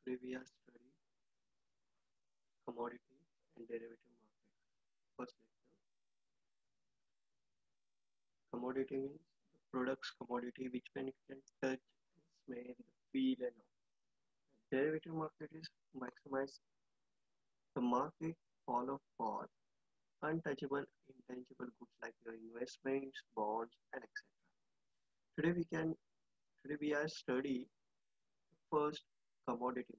Today we are studying commodity and derivative market. First lecture. Commodity means the products commodity which one can touch, smell, feel and all. Derivative market is maximize the market follow for untouchable, intangible goods like your investments, bonds and etc. Today we can today we are study first commodity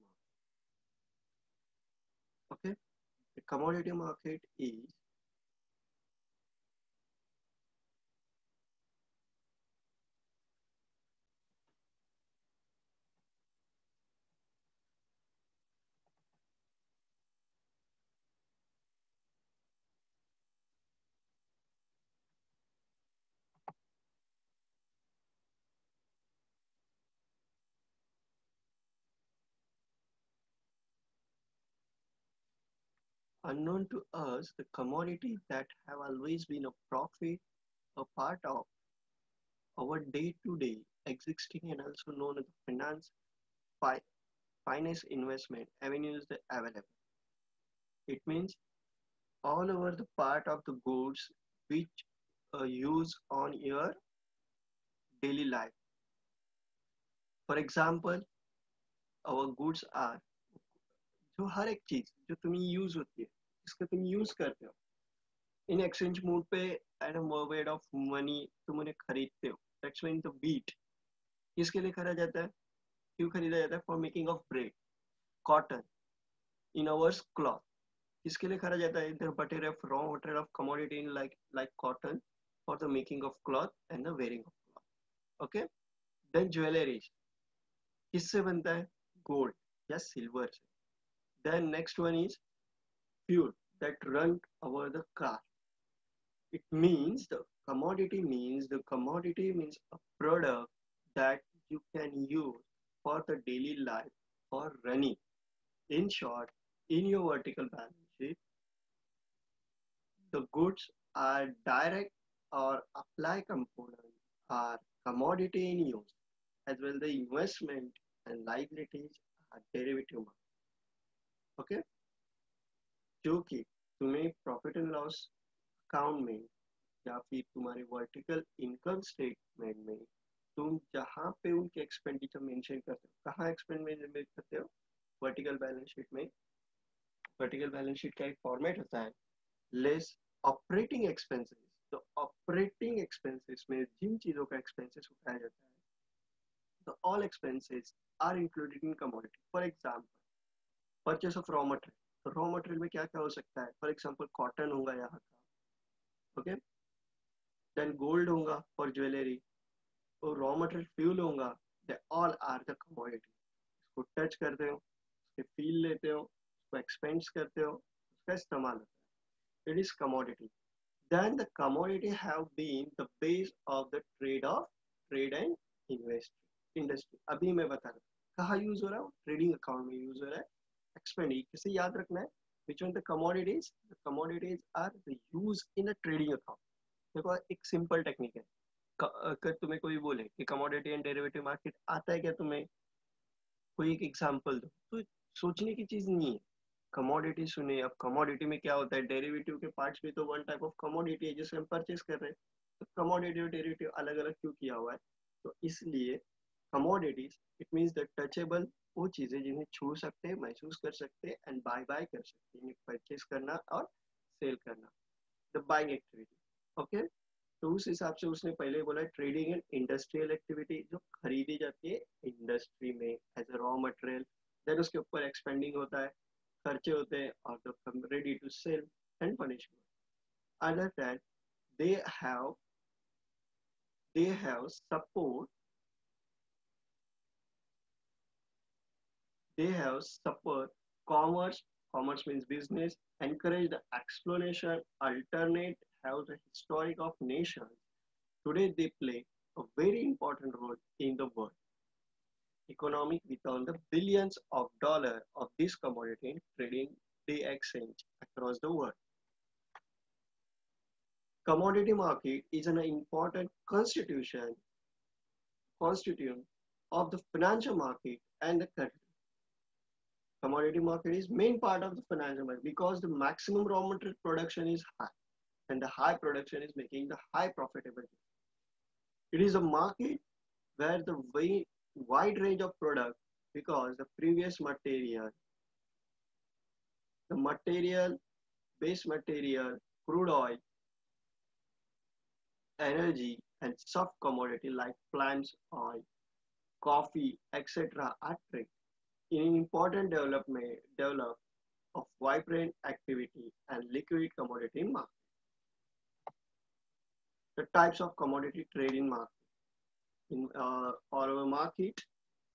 market. Okay, the commodity market is unknown to us the commodity that have always been a profit, a part of our day-to-day existing and also known as the fi- finance investment avenues that available. It means all over the part of the goods which use on your daily life. For example, our goods are जो हर एक चीज जो तुम्हें use होती है जिसका तुम use करते हो इन एक्सचेंज मोड पे at a word of money तुम उन्हें खरीदते हो दैट्स मीन द बीट किसके लिए खरीदा जाता है क्यों खरीदा जाता है for making of bread cotton in ours cloth किसके लिए खरीदा जाता है इधर बटेर of raw material of commodity in like cotton for the making of cloth and the wearing of cloth okay then jewellery किससे बनता है गोल्ड या सिल्वर से then next one is fuel that run over the car. It means the commodity means a product that you can use for the daily life for running. In short, in your vertical balance sheet, the goods are direct or apply component are commodity in use as well the investment and liabilities are derivative market. Okay, जो कि तुम्हें profit and loss account में या फिर तुम्हारे vertical income statement में तुम जहाँ पे उनके एक्सपेंडिचर मेंशन करते हो कहाँ एक्सपेंडिचर करते हो वर्टिकल बैलेंस शीट में वर्टिकल बैलेंस शीट का एक फॉर्मेट होता है लेस ऑपरेटिंग एक्सपेंसेस तो ऑपरेटिंग एक्सपेंसेस में जिन चीजों का एक्सपेंसेस उठाया जाता है तो all expenses are included in commodity for example purchase of raw material तो रॉ मटेरियल में क्या क्या हो सकता है फॉर एग्जाम्पल कॉटन होगा यहाँ का ओके देन गोल्ड होगा फॉर ज्वेलरी तो रॉ मटेरियल फ्यूल होगा they all are the commodity इसको टच करते हो उसके फील लेते हो उसको एक्सपेंस करते हो उसका इस्तेमाल होता है it is commodity then the commodity have been the base of the trade and industry अभी मैं बता रहा हूँ कहाँ यूज हो रहा है ट्रेडिंग अकाउंट में यूज हो रहा है एक्सपेंड किसे याद रखना है which one the commodities are the use in a trading account देखो एक सिंपल टेक्निक है अगर तुम्हें कोई बोले कि कमोडिटी एंड डेरिवेटिव मार्केट आता है क्या तुम्हें कोई एक एग्जांपल दो तो सोचने की चीज नहीं है कमोडिटी सुने अब कमोडिटी में क्या होता है डेरिवेटिव के पार्ट्स भी तो वन टाइप ऑफ कमोडिटी है जिसे हम परचेस कर रहे हैं तो कमोडिटी और डेरिवेटिव अलग अलग क्यों किया हुआ है तो इसलिए commodities it means the touchable वो चीजें जिन्हें छू सकते हैं महसूस कर सकते हैं एंड बाय कर सकते हैं इन्हें परचेस करना और सेल करना द बाइंग एक्टिविटी ओके तो उस हिसाब से उसने पहले बोला ट्रेडिंग एंड इंडस्ट्रियल एक्टिविटी जो खरीदी जाती है इंडस्ट्री में as a raw material then उसके ऊपर एक्सपेंडिंग होता है खर्चे होते हैं और the ready to sell and punishment other than they have they have support they have support commerce commerce means business encourage the exploration alternate have the historic of nations today they play a very important role in the world economic with all the billions of dollars of this commodity trading they exchange across the world. Commodity market is an important constituent of the financial market and the country. Commodity market is main part of the financial market because the maximum raw material production is high and the high production is making the high profitable. It is a market where the wide range of product because the previous material, the material, base material, crude oil, energy and soft commodity like plants, oil, coffee, etc. are traded in important develop of vibrant activity and liquid commodity market. The types of commodity trade in market. In our market,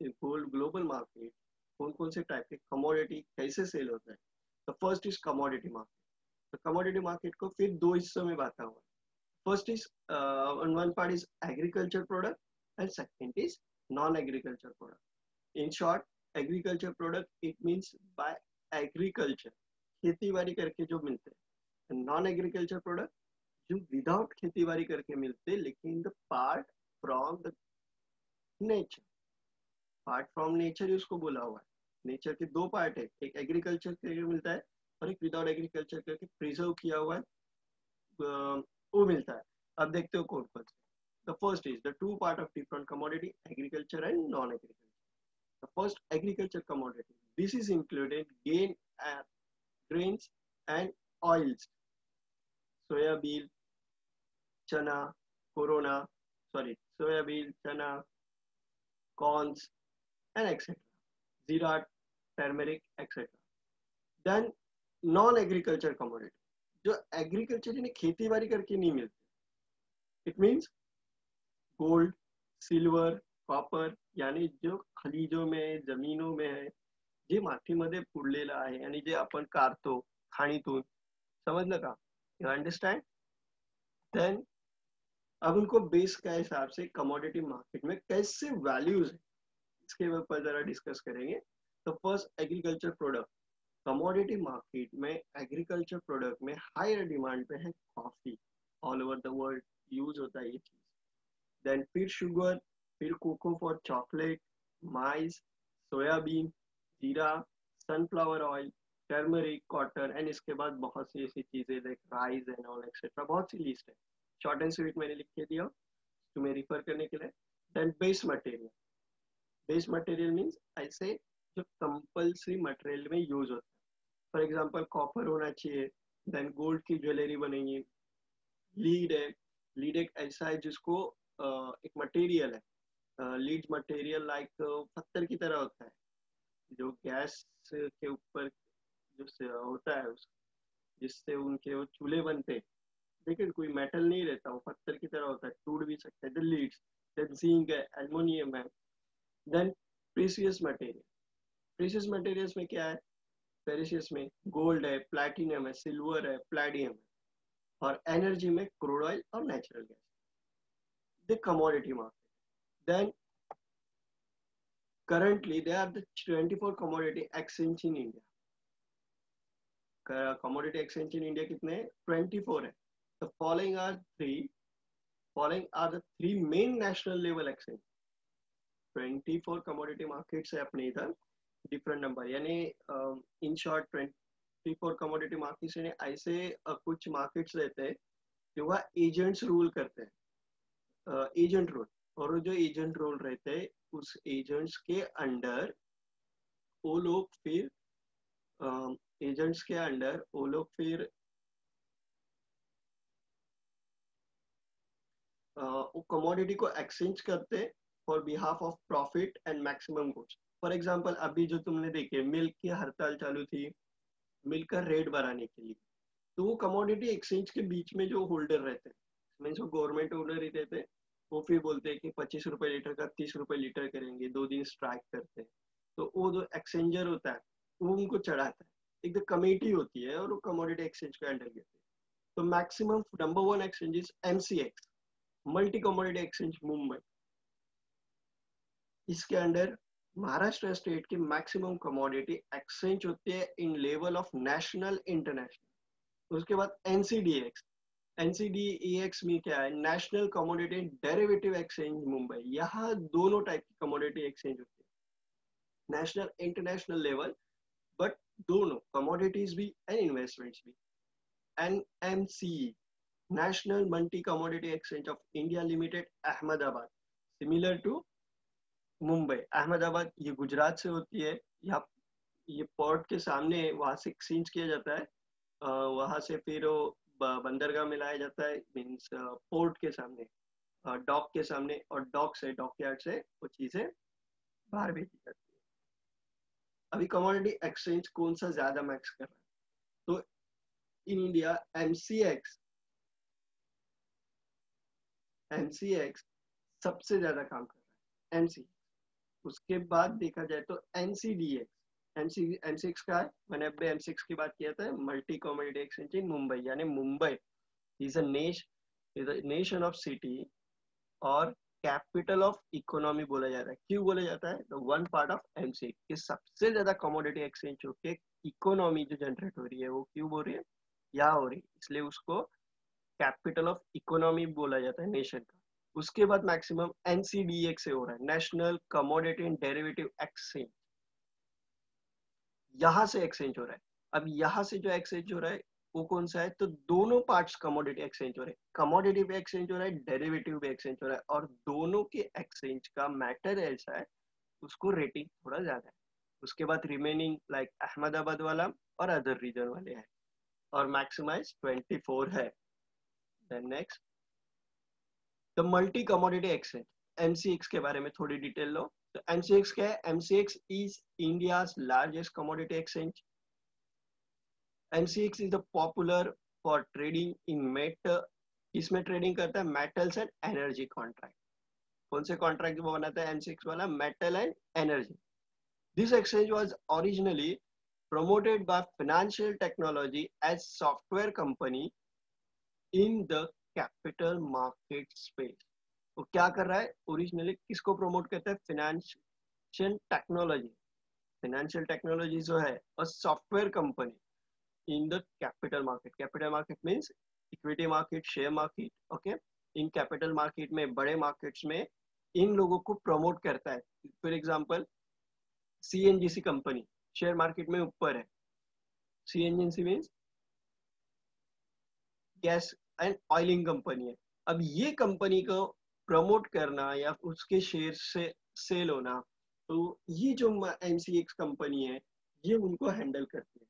in global market, कौन कौन से type के commodity कैसे cell होता है? The first is commodity market. The commodity market को फिर दो हिस्सों में बांटा हुआ है. First is on one part is agriculture product and second is non-agriculture product. In short, agriculture product it means by agriculture खेती बाड़ी करके जो मिलते हैं. Non-agriculture product जो विदाउट खेती बाड़ी करके मिलते लेकिन the part from the nature, part from nature उसको बोला हुआ है. नेचर के दो पार्ट है, एक एग्रीकल्चर करके मिलता है और एक विदाउट एग्रीकल्चर करके प्रिजर्व किया हुआ है वो मिलता है. अब देखते हो कौन कौन से. The first is the two part of different commodity agriculture and non agriculture. The first agriculture commodity this is included grains and oils, soybean, chana, soybean, chana, corns, and etc. Zira, turmeric, etc. Then non-agriculture commodity, जो agriculture यानी खेती बाड़ी करके नहीं मिलते. It means gold, silver, copper यानी जो खनिजों में जमीनों में है जे मातीमध्ये पुरलेलं आहे आणि जे आपण काढतो खाणीतून. समजलं का? You understand? देन अब उनको बेस के हिसाब से कमोडिटी मार्केट में कैसे वैल्यूज है इसके ऊपर जरा डिस्कस करेंगे. तो first agriculture product. Commodity market में एग्रीकल्चर प्रोडक्ट में हायर डिमांड पे है coffee. All over the world use होता है ये चीज. देन फिर शुगर, फिर cocoa for chocolate, maize, soybean, जीरा, sunflower oil, turmeric, cotton and इसके बाद बहुत सी ऐसी चीजें like rice and all etcetera. बहुत सी लिस्ट है, शॉर्ट एंड स्वीट मैंने लिख के दिया तुम्हें रिफर करने के लिए. Then base material. Base material means ऐसे जो कंपल्सरी मटेरियल में यूज होता है. फॉर एग्जांपल कॉपर होना चाहिए. देन गोल्ड की ज्वेलरी बनेगी. लीड है. लीड एक ऐसा है जिसको एक मटेरियल है. लीड मटेरियल लाइक पत्थर की तरह होता है जो गैस के ऊपर जो होता है जिससे उनके वो चूल्हे बनते हैं. लेकिन कोई मेटल नहीं रहता, वो पत्थर की तरह होता है, टूट भी सकता है. लीड्स. देन जिंक है, एल्युमिनियम है. Then precious material. Precious materials में क्या है? प्रेशियस में गोल्ड है, प्लैटिनम है, सिल्वर है, प्लैडियम है. और एनर्जी में क्रूड ऑयल और natural gas. The commodity market. Then currently there are the 24 commodity exchange in India. Commodity exchange in India कितने हैं? 24 है. The following are the three main national level exchange. 24 commodity markets है अपने इधर. different number यानी in short 24 commodity markets यानी ऐसे कुछ markets रहते हैं जो वह agents rule करते हैं. agent rule. और जो एजेंट रोल रहते हैं उस एजेंट्स के अंडर वो लोग फिर एजेंट्स के अंडर वो लोग फिर वो कमोडिटी को एक्सचेंज करते for behalf of profit and maximum goods. For example अभी जो तुमने देखे मिल्क की हड़ताल चालू थी मिल्क का रेट बढ़ाने के लिए. तो वो कमोडिटी एक्सचेंज के बीच में जो होल्डर रहते हैं मीन्स वो गवर्नमेंट होल्डर ही रहते हैं. वो फिर बोलते हैं कि 25 रुपए लीटर का 30 रुपए लीटर करेंगे, 2 दिन स्ट्राइक करते हैं. तो वो जो एक्सचेंजर होता है वो उनको चढ़ाता है. एक तो कमेटी होती है और वो कमोडिटी एक्सचेंज का हैंडल करते हैं. तो maximum number 1 exchange is MCX, multi commodity exchange Mumbai. इसके अंडर महाराष्ट्र स्टेट की मैक्सिमम कमोडिटी एक्सचेंज होती है in level of national international. उसके बाद NCDEX. NCDEX में क्या है? National commodity derivative exchange Mumbai. यहाँ दोनों टाइप की कमोडिटी एक्सचेंज होती है. नेशनल इंटरनेशनल लेवल बट दोनों कमोडिटीज भी एंड इन्वेस्टमेंट्स भी। NMCE, national multi commodity exchange of India limited, Ahmedabad, similar to Mumbai. Ahmedabad ये गुजरात से होती है, यहाँ ये पोर्ट के सामने, वहां से एक्सचेंज किया जाता है, वहां से फिर वो बंदरगाह में लाया जाता है, मीन्स पोर्ट के सामने, डॉक के सामने, और डॉक से, डॉक यार्ड से वो चीजें बाहर भेजी जाती है। अभी कमोडिटी एक्सचेंज कौन सा ज्यादा मैक्स कर रहा है, तो इन इंडिया एमसीएक्स सबसे ज्यादा काम कर रहा है, एमसी। उसके बाद देखा जाए तो एनसीडीएक्स, एमसीएक्स का है, मैंने अभी एमसीएक्स की बात किया था, multi commodity exchange in Mumbai, यानी Mumbai is a nation of city और कैपिटल ऑफ इकोनॉमी बोला जाता है। क्यों बोला जाता है, the one part of MC कि सबसे ज्यादा कमोडिटी एक्सचेंज होके इकोनॉमी जो जनरेट हो रही है वो क्यों हो रही है, यहाँ हो रही है, इसलिए उसको कैपिटल ऑफ इकोनॉमी बोला जाता है नेशन का। उसके बाद मैक्सिमम एनसीडीएक्स से हो रहा है, national commodity and derivative exchange, यहाँ से एक्सचेंज हो रहा है। अब यहाँ से जो एक्सचेंज हो रहा है वो कौन सा है, तो दोनों पार्ट्स कमोडिटी एक्सचेंज हो रहे हैं, कमोडिटी भी एक्सचेंज हो रहा है, डेरिवेटिव भी एक्सचेंज हो रहा है, और दोनों के एक्सचेंज का मैटर ऐसा है, उसको रेटिंग थोड़ा ज्यादा है। उसके बाद रिमेनिंग लाइक अहमदाबाद वाला और अदर रीजन वाले हैं, और मैक्सिमाइज 24 है। Then next, the multi commodity exchange, MCX के बारे में थोड़ी डिटेल लो। तो एमसीएक्स क्या है, MCX is India's largest commodity exchange. MCX is popular for trading in metal, इसमें ट्रेडिंग करता है मेटल्स एंड एनर्जी कॉन्ट्रैक्ट। कौन से कॉन्ट्रैक्ट वो बनाता है एमसीएक्स वाला, metal and energy. This exchange was originally promoted by financial technology as software company in the capital market space। वो क्या कर रहा है, ओरिजिनली किसको प्रमोट करता है, फाइनेंशियल टेक्नोलॉजी, फाइनेंशियल टेक्नोलॉजी जो है, और software company in the capital market. Capital market means equity market, share market, okay. In capital market में, बड़े मार्केट्स में इन लोगों को प्रमोट करता है। For example CNGC company share market में ऊपर है, CNGC means gas and oiling company है। अब ये कंपनी को प्रमोट करना या उसके शेयर से सेल होना, तो ये जो एमसीएक्स कंपनी है ये उनको हैंडल करती है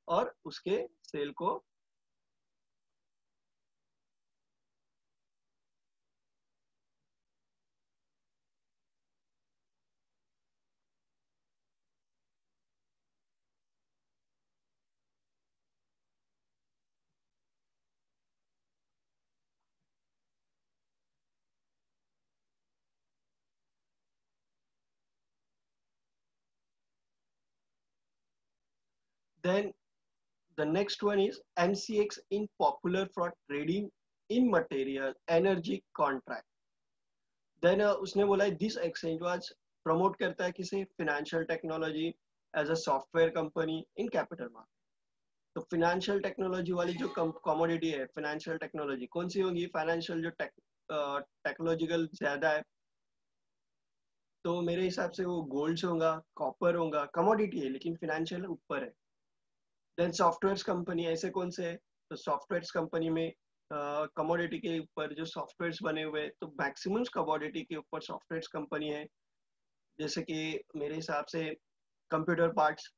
और उसके सेल को। Then the next one is MCX in popular for trading in material energy contract. Then उसने बोला दिस एक्सचेंज वाज प्रमोट करता है किसे, financial technology as a software company in capital market. तो फाइनेंशियल टेक्नोलॉजी वाली जो commodity है, financial technology कौन सी होगी, फाइनेंशियल जो टेक्नोलॉजिकल ज्यादा है, तो मेरे हिसाब से वो गोल्ड से होगा, कॉपर होगा, कमोडिटी है लेकिन फाइनेंशियल ऊपर है। देन सॉफ्टवेयर कंपनी ऐसे कौन से है, तो सॉफ्टवेयर कंपनी में कमोडिटी के ऊपर जो सॉफ्टवेयर बने हुए, तो मैक्सिमम कमोडिटी के ऊपर सॉफ्टवेयर कंपनी है, जैसे कि मेरे हिसाब से कंप्यूटर पार्ट्स,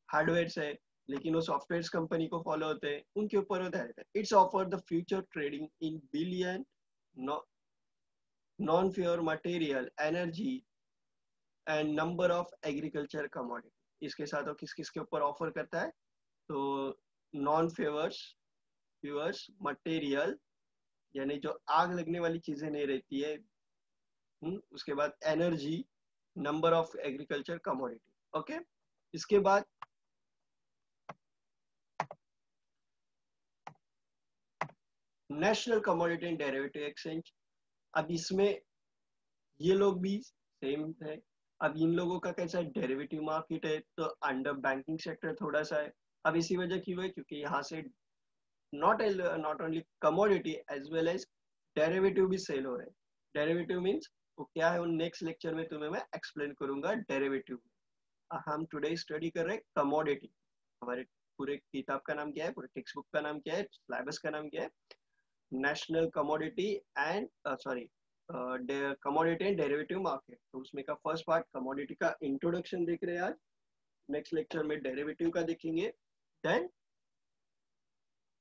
हार्डवेयर है, लेकिन वो सॉफ्टवेयर कंपनी को फॉलो होते हैं, उनके ऊपर होता है। It's offer the future trading in billion non ferrous material energy and number of agriculture commodity. इसके साथ वो किस किस के ऊपर ऑफर करता है, तो नॉन फेवर्स फ्यूअर्स मटेरियल, यानी जो आग लगने वाली चीजें नहीं रहती है, उसके बाद energy, number of agriculture commodity, okay. इसके बाद national commodity and derivative exchange. अब इसमें ये लोग भी सेम है। अब इन लोगों का कैसा डेरिवेटिव मार्केट है, तो अंडर बैंकिंग सेक्टर थोड़ा सा है। अब इसी वजह की है क्योंकि यहाँ से not only commodity as well as derivative भी सेल हो रहे हैं। डेरिवेटिव मीन्स वो क्या है, नेक्स्ट लेक्चर में तुम्हें मैं एक्सप्लेन करूंगा डेरिवेटिव। हम टुडे स्टडी कर रहे हैं कमोडिटी। हमारे पूरे किताब का नाम क्या है, पूरे टेक्स्ट बुक का नाम क्या है, सिलेबस का नाम क्या है, national commodity and commodity and derivative market. तो उसमें का फर्स्ट पार्ट कमोडिटी का इंट्रोडक्शन देख रहे हैं आज। नेक्स्ट लेक्चर में डेरिवेटिव का देखेंगे, देन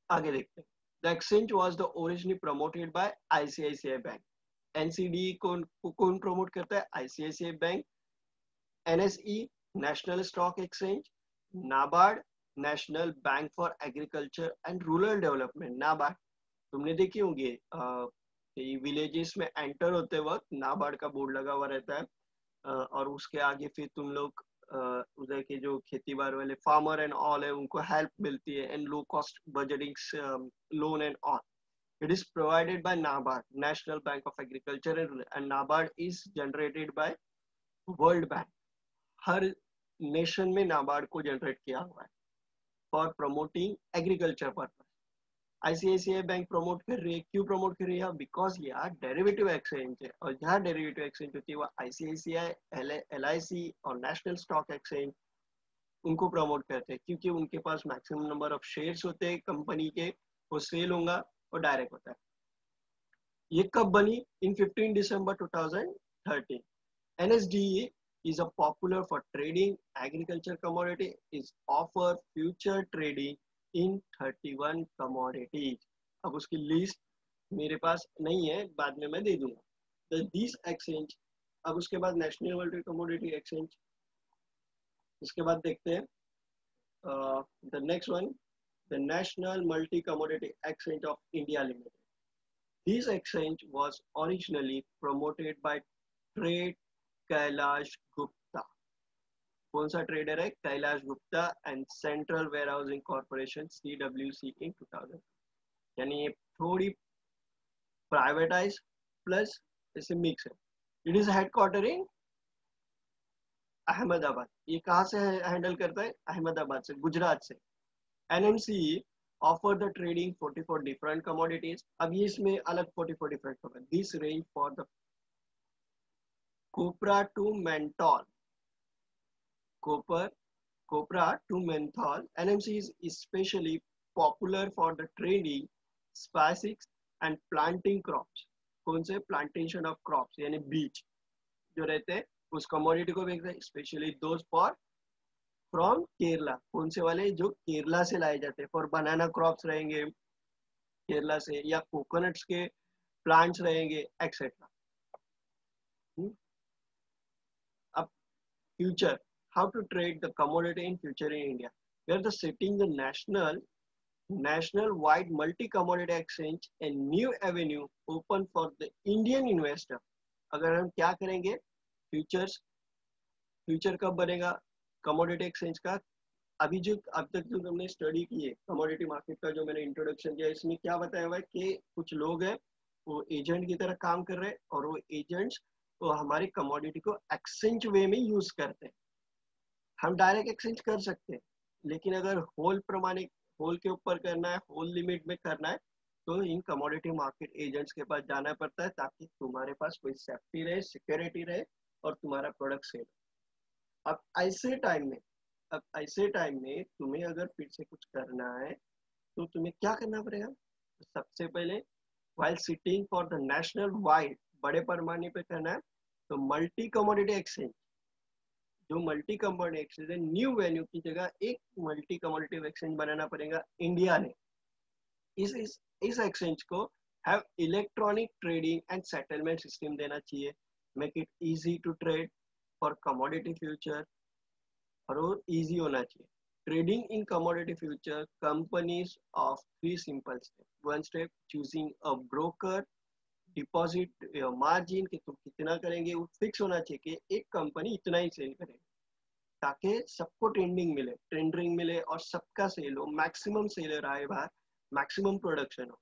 आगे देखते हैं। The exchange was the originally promoted by ICICI bank. NCD कौन प्रमोट करता है? ICICI bank. NSE national stock exchange, NABARD national bank for agriculture and rural development. NABARD तुमने देखी होंगी विलेजेस में एंटर होते वक्त नाबार्ड का बोर्ड लगा हुआ रहता है, और उसके आगे फिर तुम लोग उधर के जो खेती बाड़ी वाले फार्मर एंड ऑल है उनको हेल्प मिलती है and low cost budgeting loan and all. It is provided by NABARD, National Bank of Agriculture and NABARD is generated by World Bank. Her nation में नाबार्ड को जनरेट किया हुआ है for promoting agriculture purpose. ICICI bank promote कर रही है, क्यों promote कर रही है? बिकॉज यहाँ डेरिवेटिव एक्सचेंज है, और जहाँ डेरिवेटिव एक्सचेंज होती है वो आईसीआईसीआई, एलआईसी और नेशनल स्टॉक एक्सचेंज उनको प्रमोट करते हैं, क्योंकि उनके पास मैक्सिमम नंबर ऑफ शेयर्स होते हैं कंपनी के, वो सेल होगा और डायरेक्ट होता है। ये कब बनी? इन 15 दिसंबर 2013। NSDE is a popular for trading agriculture commodity, is offer future trading in 31 commodities। अब उसकी लिस्ट मेरे पास नहीं है, बाद में मैं दे दूंगा। तो दिस एक्सचेंज, अब उसके बाद नेशनल मल्टी कमोडिटी एक्सचेंज, इसके बाद देखते हैं the next one, the national multi commodity exchange of India limited. This exchange was originally promoted by Trade Kailash Gupta। कौन सा ट्रेडर है? Kailash Gupta and central warehousing corporation CWC इन 2000। यानी ये थोड़ी प्राइवेटाइज प्लस इसे मिक्स है। It is headquarter in Ahmedabad. ये कहाँ से हैंडल करता है? अहमदाबाद से, गुजरात से। NMCE offer the trading 44 different commodities। अब ये इसमें अलग 44 different commodities। This range for the copra to menthol, copra to menthol। NMCE is especially popular for the trading spices and planting crops। कौन से? प्लांटेशन ऑफ क्रॉप्स यानी बीज जो रहते हैं उस कमोडिटी को बेचते हैं, specially those for from Kerala. कौन से वाले? जो केरला से लाए जाते हैं। फॉर बनाना क्रॉप्स रहेंगे केरला से, या कोकोनट्स के प्लांट्स रहेंगे एक्सेट्रा। अब future, how to trade the commodity in future in India. Where the setting the national wide multi commodity exchange a new avenue open for the Indian investor। अगर हम क्या करेंगे? फ्यूचर कब बनेगा commodity exchange का? अभी जो अब तक जो हमने स्टडी की है कमोडिटी मार्केट का, जो मैंने इंट्रोडक्शन दिया, इसमें क्या बताया हुआ है कि कुछ लोग हैं वो एजेंट की तरह काम कर रहे हैं, और वो एजेंट्स वो हमारी कमोडिटी को एक्सचेंज वे में यूज करते हैं। हम डायरेक्ट एक्सचेंज कर सकते हैं, लेकिन अगर होल प्रमाणिक, होल के ऊपर करना है, होल लिमिट में करना है, तो इन कमोडिटी मार्केट एजेंट्स के पास जाना पड़ता है, ताकि तुम्हारे पास कोई सेफ्टी रहे, सिक्योरिटी रहे और तुम्हारा प्रोडक्ट सेल। अब ऐसे टाइम में तुम्हें अगर फिर से कुछ करना है तो तुम्हें क्या करना पड़ेगा? सबसे पहले while sitting for the national wide, बड़े पैमाने पे करना है तो मल्टी कमोडिटी एक्सचेंज, जो मल्टी कमोडिटी एक्सचेंज है, न्यू वेन्यू की जगह एक मल्टी कमोडिटी एक्सचेंज बनाना पड़ेगा इंडिया ने। इस एक्सचेंज को have electronic trading and settlement system देना चाहिए, make it easy to trade for commodity future, और वो इजी होना चाहिए। Trading in commodity future companies of 3 simple step. 1 step, choosing a broker. Deposit margin कि तुम कितना करेंगे वो फिक्स होना चाहिए कि एक कंपनी इतना ही सेल करे, ताकि सबको ट्रेंडिंग मिले और सबका सेल हो, मैक्सिमम सेलर आए बाहर, मैक्सिमम प्रोडक्शन हो।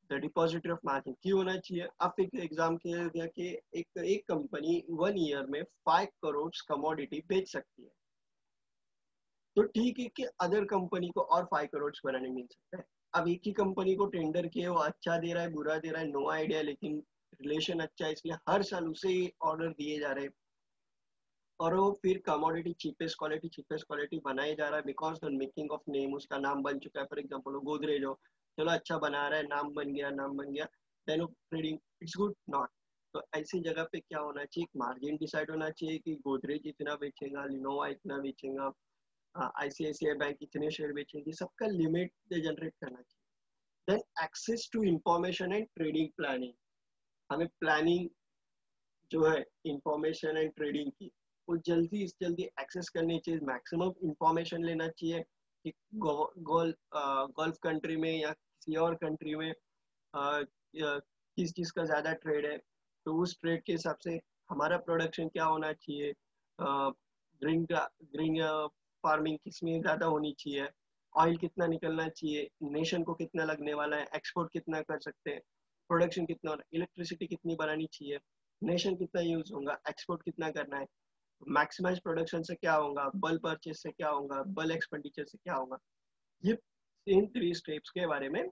द डिपॉजिटरी ऑफ मार्जिन क्यों होना चाहिए? अब एक एग्जाम के दिया कि एक कंपनी 1 ईयर में 5 करोड़ कमोडिटी बेच सकती है, तो ठीक है कि अदर कंपनी को और 5 करोड़ बनाने मिल सकता है। अब एक ही कंपनी को टेंडर किए, वो अच्छा दे रहा है बुरा दे रहा है नो आइडिया, लेकिन रिलेशन अच्छा है इसलिए हर साल उसे ही ऑर्डर दिए जा रहे हैं। और वो फिर कमोडिटी चीपेस्ट क्वालिटी बनाया जा रहा है because the making of name, उसका नाम बन चुका है। फॉर एग्जाम्पल गोदरेज हो, चलो अच्छा बना रहा है, नाम बन गया, then trading it's good not. तो ऐसी जगह पे क्या होना चाहिए, मार्जिन डिसाइड होना चाहिए कि गोदरेज इतना बेचेगा, लिनोवा इतना बेचेगा, आईसीआईसीआई बैंक इतने शेयर बेचेंगे, सबका लिमिट जनरेट करना चाहिए। Then access to information and trading planning, हमें प्लानिंग जो है इंफॉर्मेशन एंड ट्रेडिंग की वो जल्दी से जल्दी एक्सेस करनी चाहिए, मैक्सिमम इंफॉर्मेशन लेना चाहिए कि गल्फ कंट्री में या किसी और कंट्री में किस चीज़ का ज़्यादा ट्रेड है, तो उस ट्रेड के हिसाब से हमारा प्रोडक्शन क्या होना चाहिए, ग्रीन ग्रीन फार्मिंग किस में ज़्यादा होनी चाहिए, ऑयल कितना निकलना चाहिए, नेशन को कितना लगने वाला है, एक्सपोर्ट कितना कर सकते हैं, प्रोडक्शन कितना होना, इलेक्ट्रिसिटी कितनी बनानी चाहिए, नेशन कितना यूज होगा, एक्सपोर्ट कितना करना है, मैक्सिमाइज प्रोडक्शन से क्या होगा, बल परचेज से क्या होगा, बल एक्सपेंडिचर से क्या होगा, ये इन 3 स्टेप्स के बारे में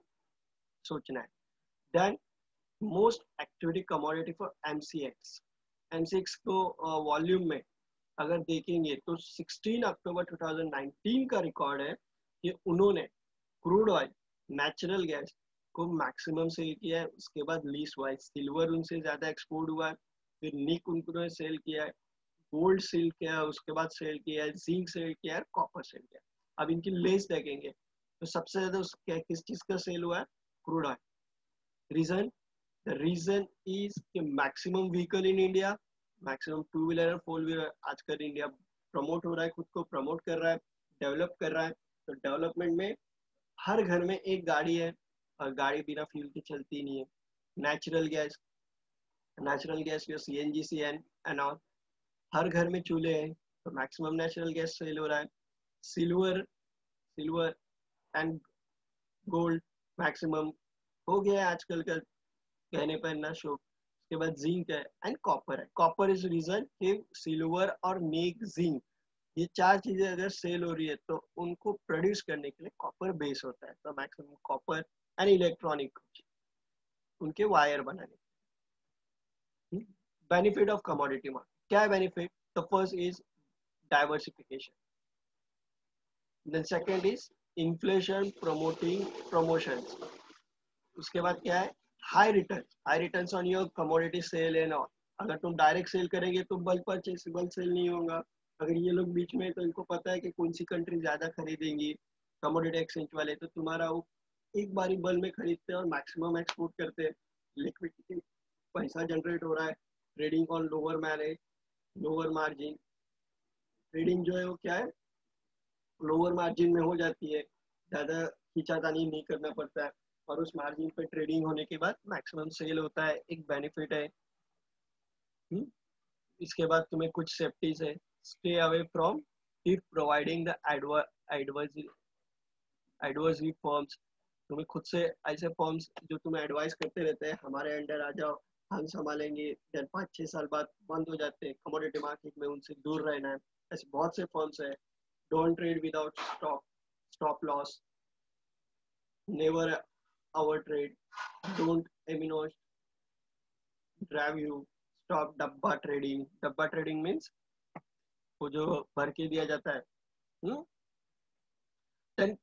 सोचना है। Then most activity commodity for MCX, MCX को वॉल्यूम में अगर देखेंगे तो 16 अक्टूबर 2019 का रिकॉर्ड है कि उन्होंने क्रूड ऑयल, नेचुरल गैस को मैक्सिमम सेल किया है, उसके बाद लीस्ट हुआ है, सिल्वर उनसे ज्यादा एक्सपोर्ट हुआ है, फिर निक उन्होंने सेल किया है, गोल्ड सेल किया है, उसके बाद सेल किया है, जिंक सेल किया है, कॉपर सेल किया है। अब इनकी लिस्ट देखेंगे तो सबसे ज्यादा किस चीज का सेल हुआ है, crude oil. Reason, the reason is कि maximum vehicle in India, maximum two wheeler और फोर व्हीलर आजकल इंडिया प्रमोट हो रहा है, खुद को प्रमोट कर रहा है, डेवलप कर रहा है। तो डेवलपमेंट में हर घर में एक गाड़ी है और गाड़ी बिना फ्यूल की चलती नहीं है। नेचुरल गैस, नेचुरल गैस जो सीएनजी सीएन एंड ऑल, हर घर में चूल्हे हैं तो मैक्सिमम नेचुरल गैस सेल हो रहा है। Silver, silver and gold maximum हो गया है आजकल का गहने पहनना शौक। उसके बाद जिंक है एंड कॉपर है। कॉपर इज रीजन कि सिल्वर और निक जिंक ये चार चीजें अगर सेल हो रही है तो उनको प्रोड्यूस करने के लिए कॉपर बेस होता है, तो मैक्सिमम कॉपर एंड इलेक्ट्रॉनिक उनके वायर बनाने। बेनिफिट ऑफ कमोडिटी मार्केट, क्या है benefit? The first is diversification, then second is inflation promoting promotions, उसके बाद क्या है, high return, high return on your commodity sale and all. अगर तुम डायरेक्ट सेल करेंगे तो बल्क परचेस, बल्क सेल नहीं होगा। अगर ये लोग बीच में, तो इनको पता है कि कौन सी कंट्री ज्यादा खरीदेंगी, कमोडिटी एक्सचेंज वाले, तो तुम्हारा वो एक बारी बल्क में खरीदते हैं और मैक्सिमम एक्सपोर्ट करते हैं, लिक्विडिटी पैसा जनरेट हो रहा है, trading on lower manage, lower margin, trading जो है वो क्या है, लोअर मार्जिन में हो जाती है, ज़्यादा खींचातानी नहीं करना पड़ता है, और उस मार्जिन पे ट्रेडिंग होने के बाद मैक्सिमम सेल होता है, एक बेनिफिट है। इसके बाद तुम्हें कुछ सेफ्टीज है, stay away from if providing the advisory, advisory forms, तुम्हें खुद से ऐसे फॉर्म्स जो तुम्हें एडवाइस करते रहते हैं, हमारे अंडर आ जाओ, हम संभालेंगे, देन 5-6 साल बाद बंद हो जाते हैं कमोडिटी मार्केट में, उनसे दूर रहना है। ऐसे बहुत से फॉर्म्स है। Don't trade without stop, stop loss, never over trade, don't amino drive you, stop डब्बा ट्रेडिंग। डब्बा ट्रेडिंग मीन्स वो जो भर के दिया जाता है। देन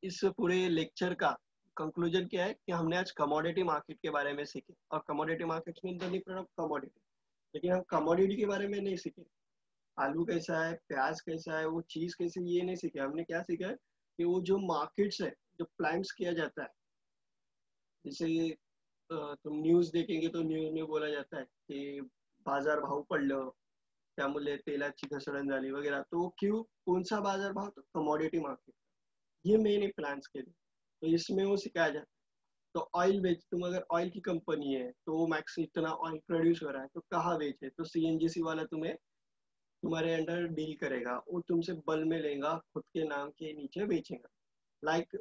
इस पूरे लेक्चर का कंक्लूजन क्या है कि हमने आज कमोडिटी मार्केट के बारे में सीखे, और commodity market mean the different of commodity, लेकिन हम कमोडिटी के बारे में नहीं सीखे। आलू कैसा है, प्याज कैसा है, वो चीज कैसी, ये नहीं सीखे। हमने क्या सीखा है कि वो जो मार्केट्स है, जो प्लान्स किया जाता है, जैसे तुम न्यूज देखेंगे तो न्यूज में बोला जाता है की बाजार भाव पडलं, त्यामुळे तेलाची घसरण झाली वगैरह, तो वो क्यों, कौन सा बाजार भाव, तो कमोडिटी मार्केट, ये मैंने प्लान्स के लिए, तो इसमें वो सिखाया जाता है। तो ऑयल बेच, तुम अगर ऑयल की कंपनी है तो वो मैक्स इतना ऑयल प्रोड्यूस हो रहा है तो कहाँ बेचे, तो सीएनजीसी वाला तुम्हें तुम्हारे अंडर डील करेगा, वो तुमसे बल में लेगा, खुद के नाम के नीचे बेचेगा। लाइक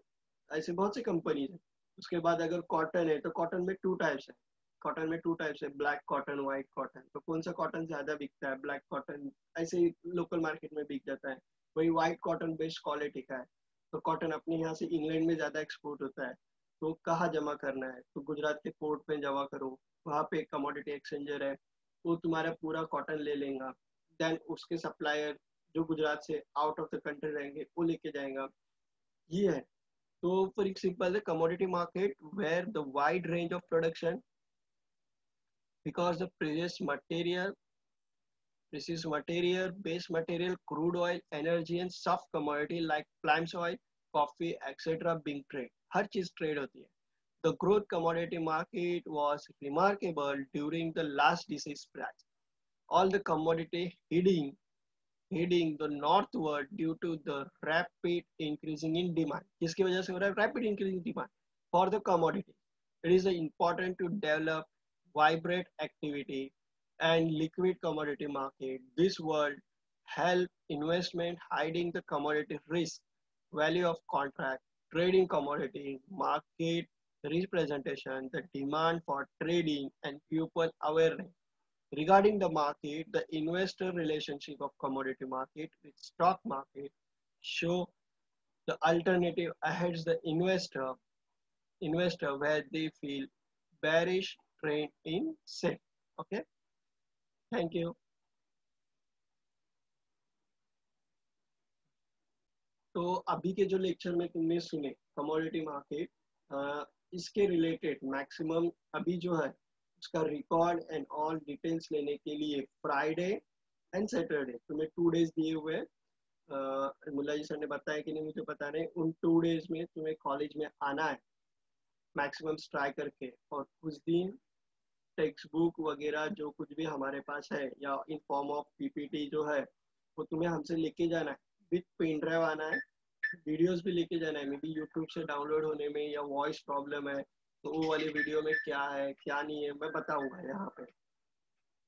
ऐसे बहुत सी कंपनीज है। उसके बाद अगर कॉटन है तो कॉटन में टू टाइप्स है, कॉटन में टू टाइप्स है, ब्लैक कॉटन, व्हाइट कॉटन। तो कौन सा कॉटन ज्यादा बिकता है, ब्लैक कॉटन ऐसे ही लोकल मार्केट में बिक जाता है। वही व्हाइट कॉटन बेस्ट क्वालिटी का है, तो कॉटन अपने यहाँ से इंग्लैंड में ज्यादा एक्सपोर्ट होता है। तो कहाँ जमा करना है, तो गुजरात के पोर्ट में जमा करो, वहाँ पे कमोडिटी एक्सचेंजर है, वो तुम्हारा पूरा कॉटन ले लेगा, देन उसके सप्लायर जो गुजरात से आउट ऑफ द कंट्री रहेंगे वो लेके जाएगा, ये है। तो for example the commodity market where the wide range of production because the precious material, base material, crude oil, energy and soft commodity like palm oil, coffee, etc. being traded. हर चीज trade होती है. The growth commodity market was remarkable during the last disease price. All the commodity heading the northward due to the rapid increasing in demand. किसकी वजह से हो रहा है? Rapid increasing demand for the commodity. It is important to develop vibrant activity and liquid commodity market. This world help investment hiding the commodity risk, value of contract, trading commodity, market representation, the demand for trading and people awareness. Regarding the market, the investor relationship of commodity market with stock market show the alternative ahead the investor where they feel bearish trend in sell. Okay, thank you. तो अभी के जो lecture में तुमने सुने commodity market, इसके related maximum अभी जो है उसका रिकॉर्ड एंड ऑल डिटेल्स लेने के लिए फ्राइडे एंड सैटरडे तुम्हें 2 डेज दिए हुए हैं। मुल्ला जी सर ने बताया कि नहीं मुझे पता नहीं, उन 2 डेज में तुम्हें कॉलेज में आना है मैक्सिमम ट्राई करके, और कुछ दिन टेक्स्ट बुक वगैरह जो कुछ भी हमारे पास है या इन फॉर्म ऑफ पीपीटी जो है वो तुम्हें हमसे लेके जाना है, विथ पेन ड्राइव आना है, वीडियोस भी लेके जाना है। मे बी यूट्यूब से डाउनलोड होने में या वॉइस प्रॉब्लम है तो वो वाली वीडियो में क्या है क्या नहीं है मैं बताऊंगा यहाँ पे।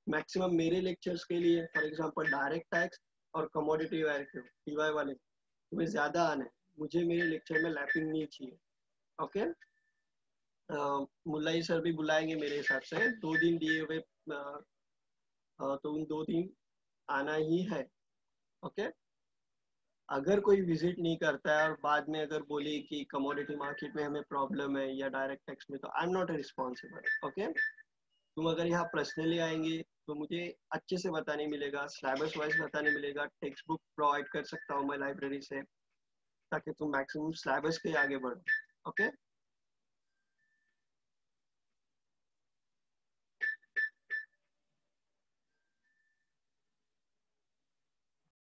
मैक्सिमम मेरे लेक्चर्स के लिए फॉर एग्जांपल डायरेक्ट टैक्स और कमोडिटी टीवाई वाले तुम्हें ज्यादा आना है, मुझे मेरे लेक्चर में लैपिंग नहीं चाहिए। ओके, मुल्लाई सर भी बुलाएंगे मेरे हिसाब से 2 दिन दिए हुए, तो उन 2 दिन आना ही है। ओके, अगर कोई विजिट नहीं करता है और बाद में अगर बोले कि कमोडिटी मार्केट में हमें प्रॉब्लम है या डायरेक्ट टैक्स में, तो I am not responsible. Okay, तुम अगर यहाँ पर्सनली आएंगे तो मुझे अच्छे से बताने मिलेगा, सिलेबस वाइज बताने मिलेगा, टेक्स्ट बुक प्रोवाइड कर सकता हूँ मैं लाइब्रेरी से, ताकि तुम मैक्सिमम सिलेबस के आगे बढ़ो। ओके।